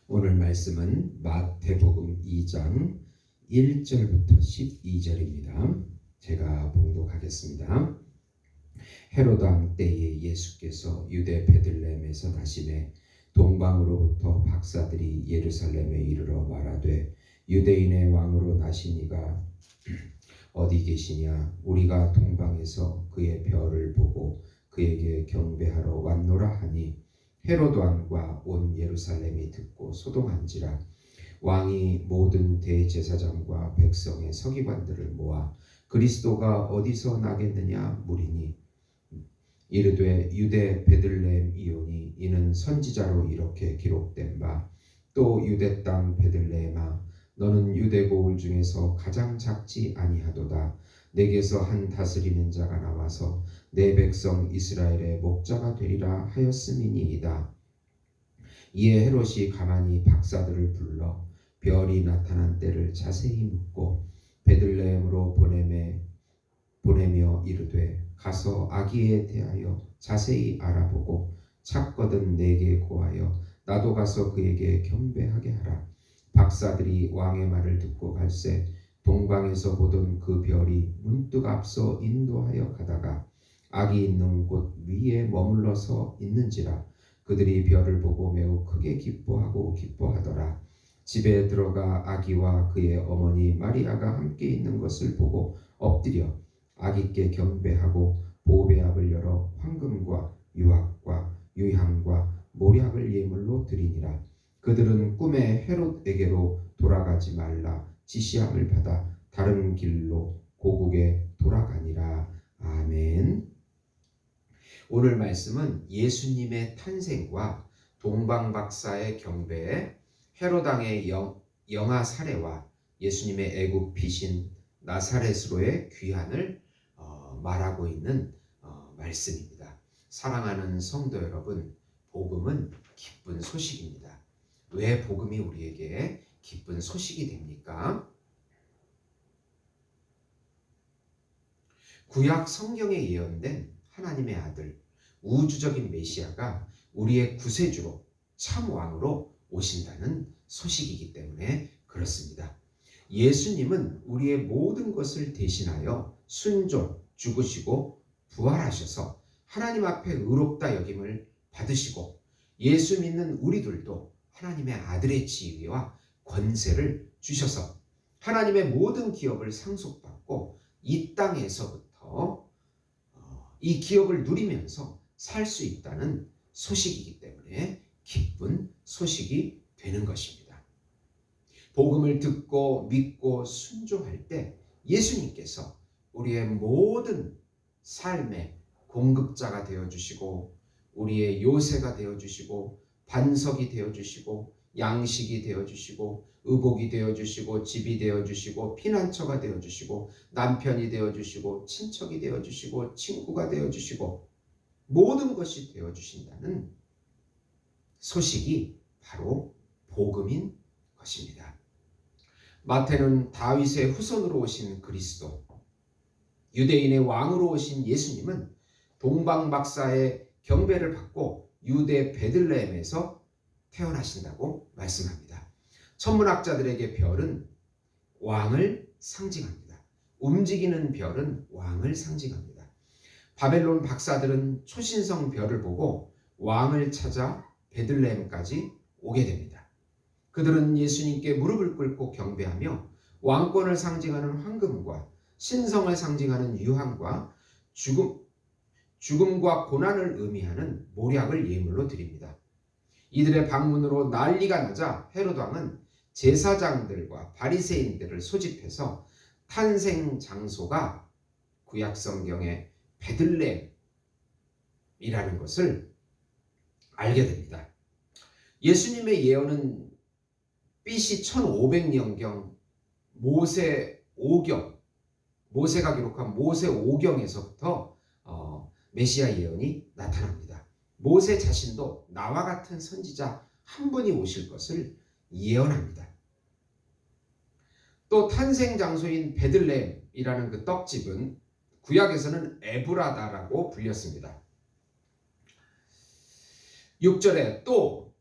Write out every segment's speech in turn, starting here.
오늘 말씀은 마태복음 2장 1절부터 12절입니다. 제가 봉독하겠습니다. 헤로드 왕 때에 예수께서 유대 베들레헴에서 나심에 동방으로부터 박사들이 예루살렘에 이르러 말하되 유대인의 왕으로 나신 이가 어디 계시냐? 우리가 동방에서 그의 별을 보고 그에게 경배하러 왔노라 하니 헤로드 왕과 온 예루살렘이 듣고 소동한지라. 왕이 모든 대제사장과 백성의 서기관들을 모아 그리스도가 어디서 나겠느냐 물으니 이르되 유대 베들레헴 이오니 이는 선지자로 이렇게 기록된 바 또 유대 땅 베들레헴아 너는 유대 고을 중에서 가장 작지 아니하도다. 내게서 한 다스리는 자가 나와서 내 백성 이스라엘의 목자가 되리라 하였음이니이다. 이에 헤롯이 가만히 박사들을 불러 별이 나타난 때를 자세히 묻고 베들레헴으로 보내며 이르되 가서 아기에 대하여 자세히 알아보고 찾거든 내게 고하여 나도 가서 그에게 경배하게 하라. 박사들이 왕의 말을 듣고 갈새 동방에서 보던 그 별이 문득 앞서 인도하여 가다가 아기 있는 곳 위에 머물러서 있는지라. 그들이 별을 보고 매우 크게 기뻐하더라. 집에 들어가 아기와 그의 어머니 마리아가 함께 있는 것을 보고 엎드려 아기께 경배하고 보배압을 열어 황금과 유황과 유향과 모략을 예물로 드리니라. 그들은 꿈에 헤롯에게로 돌아가지 말라 지시함을 받아 다른 길로 고국에 돌아가니라. 아멘. 오늘 말씀은 예수님의 탄생과 동방박사의 경배에 헤롯 왕의 영아 살해와 예수님의 애굽 피신 나사렛으로의 귀환을 말하고 있는 말씀입니다. 사랑하는 성도 여러분, 복음은 기쁜 소식입니다. 왜 복음이 우리에게 기쁜 소식이 됩니까? 구약 성경에 예언된 하나님의 아들, 우주적인 메시아가 우리의 구세주로 참 왕으로 오신다는 소식이기 때문에 그렇습니다. 예수님은 우리의 모든 것을 대신하여 순종, 죽으시고 부활하셔서 하나님 앞에 의롭다 여김을 받으시고 예수 믿는 우리들도 하나님의 아들의 지위와 권세를 주셔서 하나님의 모든 기업을 상속받고 이 땅에서부터 이 기업을 누리면서 살 수 있다는 소식이기 때문에 기쁜 소식이 되는 것입니다. 복음을 듣고 믿고 순종할 때 예수님께서 우리의 모든 삶의 공급자가 되어주시고 우리의 요새가 되어주시고 반석이 되어주시고 양식이 되어주시고 의복이 되어주시고 집이 되어주시고 피난처가 되어주시고 남편이 되어주시고 친척이 되어주시고 친구가 되어주시고 모든 것이 되어주신다는 소식이 바로 복음인 것입니다. 마태는 다윗의 후손으로 오신 그리스도, 유대인의 왕으로 오신 예수님은 동방박사의 경배를 받고 유대 베들레헴에서 태어나신다고 말씀합니다. 천문학자들에게 별은 왕을 상징합니다. 움직이는 별은 왕을 상징합니다. 바벨론 박사들은 초신성 별을 보고 왕을 찾아 베들레헴까지 오게 됩니다. 그들은 예수님께 무릎을 꿇고 경배하며 왕권을 상징하는 황금과 신성을 상징하는 유황과 죽음과 고난을 의미하는 모략을 예물로 드립니다. 이들의 방문으로 난리가 나자 헤롯 왕은 제사장들과 바리새인들을 소집해서 탄생 장소가 구약 성경의 베들레헴이라는 것을 알게 됩니다. 예수님의 예언은 BC 1500년경 모세 5경, 모세가 기록한 모세 5경에서부터 메시아 예언이 나타납니다. 모세 자신도 나와 같은 선지자 한 분이 오실 것을 예언합니다. 또 탄생 장소인 베들레헴이라는 그 떡집은 구약에서는 에브라다라고 불렸습니다. 6절에 또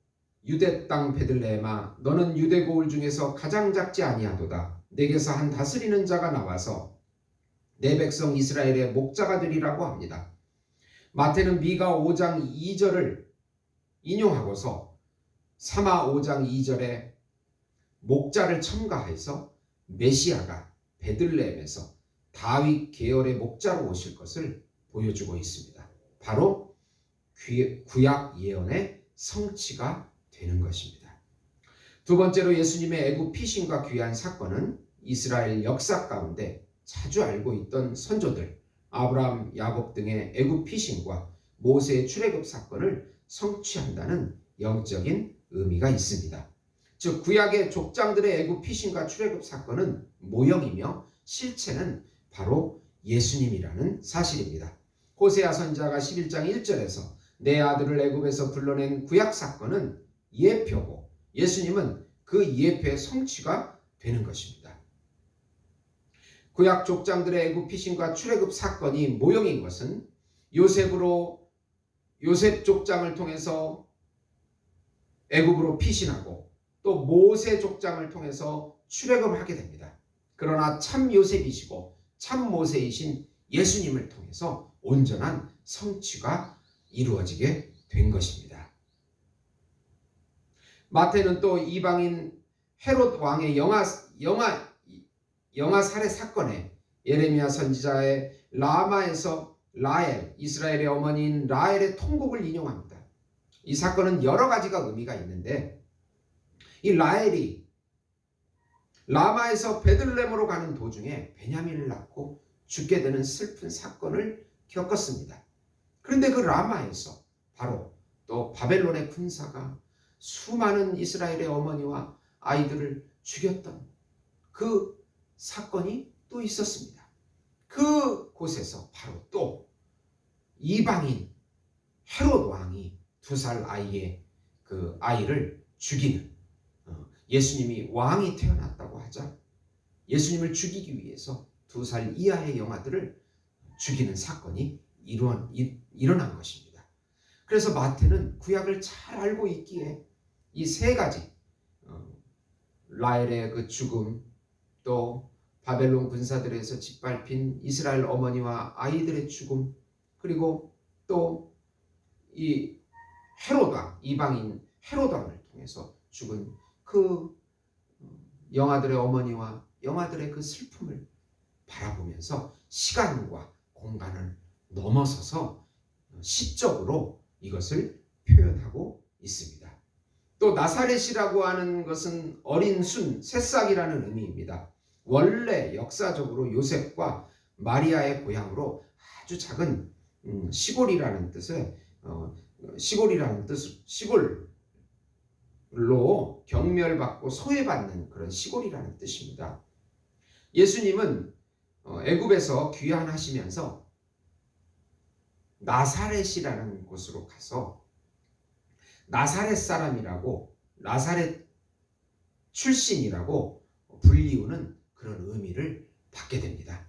유대 땅 베들레헴아 너는 유대 고을 중에서 가장 작지 아니하도다. 내게서 한 다스리는 자가 나와서 내 백성 이스라엘의 목자가 되리라고 합니다. 마태는 미가 5장 2절을 인용하고서 사마 5장 2절에 목자를 첨가해서 메시아가 베들레헴에서 다윗 계열의 목자로 오실 것을 보여주고 있습니다. 바로 구약 예언의 성취가 되는 것입니다. 두 번째로 예수님의 애굽 피신과 귀환 사건은 이스라엘 역사 가운데 자주 알고 있던 선조들 아브라함, 야곱 등의 애굽 피신과 모세의 출애굽 사건을 성취한다는 영적인 의미가 있습니다. 즉 구약의 족장들의 애굽 피신과 출애굽 사건은 모형이며 실체는 바로 예수님이라는 사실입니다. 호세아 선지자가 11장 1절에서 내 아들을 애굽에서 불러낸 구약 사건은 예표고 예수님은 그 예표의 성취가 되는 것입니다. 구약 족장들의 애굽 피신과 출애굽 사건이 모형인 것은 요셉 족장을 통해서 애굽으로 피신하고 또 모세 족장을 통해서 출애굽을 하게 됩니다. 그러나 참 요셉이시고 참 모세이신 예수님을 통해서 온전한 성취가 이루어지게 된 것입니다. 마태는 또 이방인 헤롯 왕의 영아 살해 사건에 예레미야 선지자의 라마에서 라헬, 이스라엘의 어머니인 라헬의 통곡을 인용합니다. 이 사건은 여러 가지가 의미가 있는데 이 라헬이 라마에서 베들레헴으로 가는 도중에 베냐민을 낳고 죽게 되는 슬픈 사건을 겪었습니다. 그런데 그 라마에서 바로 또 바벨론의 군사가 수많은 이스라엘의 어머니와 아이들을 죽였던 그 사건이 또 있었습니다. 그 곳에서 바로 또 이방인 헤롯 왕이 2살 아이의 그 아이를 죽이는 예수님이 왕이 태어났다고 하자 예수님을 죽이기 위해서 2살 이하의 영아들을 죽이는 사건이 일어난 것입니다. 그래서 마태는 구약을 잘 알고 있기에 이 세 가지 라헬의 그 죽음 또 바벨론 군사들에서 짓밟힌 이스라엘 어머니와 아이들의 죽음 그리고 또 이 헤롯왕 이방인 헤롯왕을 통해서 죽은 그 영아들의 어머니와 영아들의 그 슬픔을 바라보면서 시간과 공간을 넘어서서 시적으로 이것을 표현하고 있습니다. 또 나사렛이라고 하는 것은 어린 순, 새싹이라는 의미입니다. 원래 역사적으로 요셉과 마리아의 고향으로 아주 작은 시골이라는 시골로 경멸받고 소외받는 그런 시골이라는 뜻입니다. 예수님은 애굽에서 귀환하시면서 나사렛이라는 곳으로 가서 나사렛 사람이라고 나사렛 출신이라고 불리우는 그런 의미를 받게 됩니다.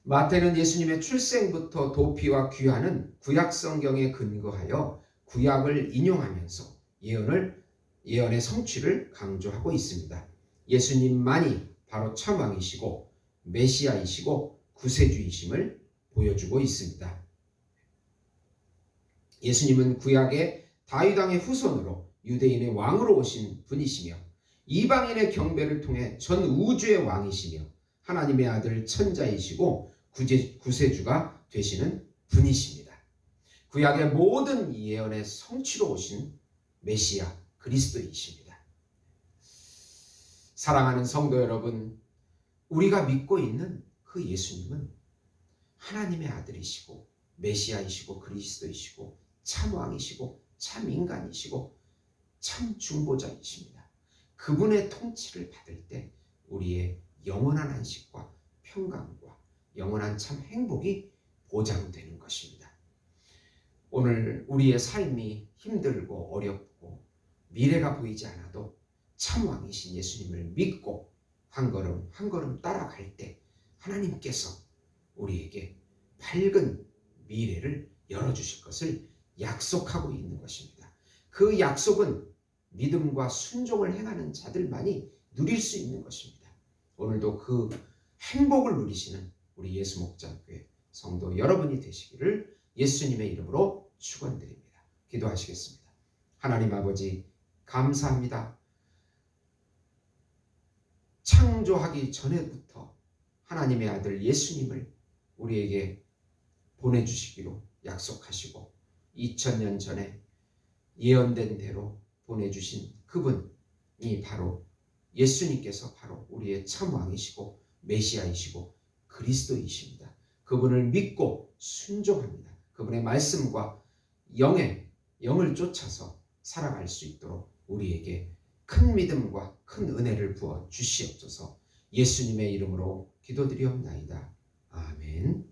마태는 예수님의 출생부터 도피와 귀환은 구약 성경에 근거하여 구약을 인용하면서 예언의 성취를 강조하고 있습니다. 예수님만이 바로 참 왕이시고 메시아이시고 구세주이심을 보여주고 있습니다. 예수님은 구약의 다윗 왕의 후손으로 유대인의 왕으로 오신 분이시며 이방인의 경배를 통해 전 우주의 왕이시며 하나님의 아들 천자이시고 구세주가 되시는 분이십니다. 구약의 모든 예언의 성취로 오신 메시아 그리스도이십니다. 사랑하는 성도 여러분, 우리가 믿고 있는 그 예수님은 하나님의 아들이시고 메시아이시고 그리스도이시고 참 왕이시고 참 인간이시고 참 중보자이십니다. 그분의 통치를 받을 때 우리의 영원한 안식과 평강과 영원한 참 행복이 보장되는 것입니다. 오늘 우리의 삶이 힘들고 어렵고 미래가 보이지 않아도 참 왕이신 예수님을 믿고 한 걸음 한 걸음 따라갈 때 하나님께서 우리에게 밝은 미래를 열어주실 것을 약속하고 있는 것입니다. 그 약속은 믿음과 순종을 행하는 자들만이 누릴 수 있는 것입니다. 오늘도 그 행복을 누리시는 우리 예수목장교회 성도 여러분이 되시기를 예수님의 이름으로 축원드립니다. 기도하시겠습니다. 하나님 아버지, 감사합니다. 창조하기 전에부터 하나님의 아들 예수님을 우리에게 보내주시기로 약속하시고 2000년 전에 예언된 대로 보내주신 그분이 바로 예수님께서 바로 우리의 참왕이시고 메시아이시고 그리스도이십니다. 그분을 믿고 순종합니다. 그분의 말씀과 영을 쫓아서 살아갈 수 있도록 우리에게 큰 믿음과 큰 은혜를 부어 주시옵소서. 예수님의 이름으로 기도드리옵나이다. 아멘.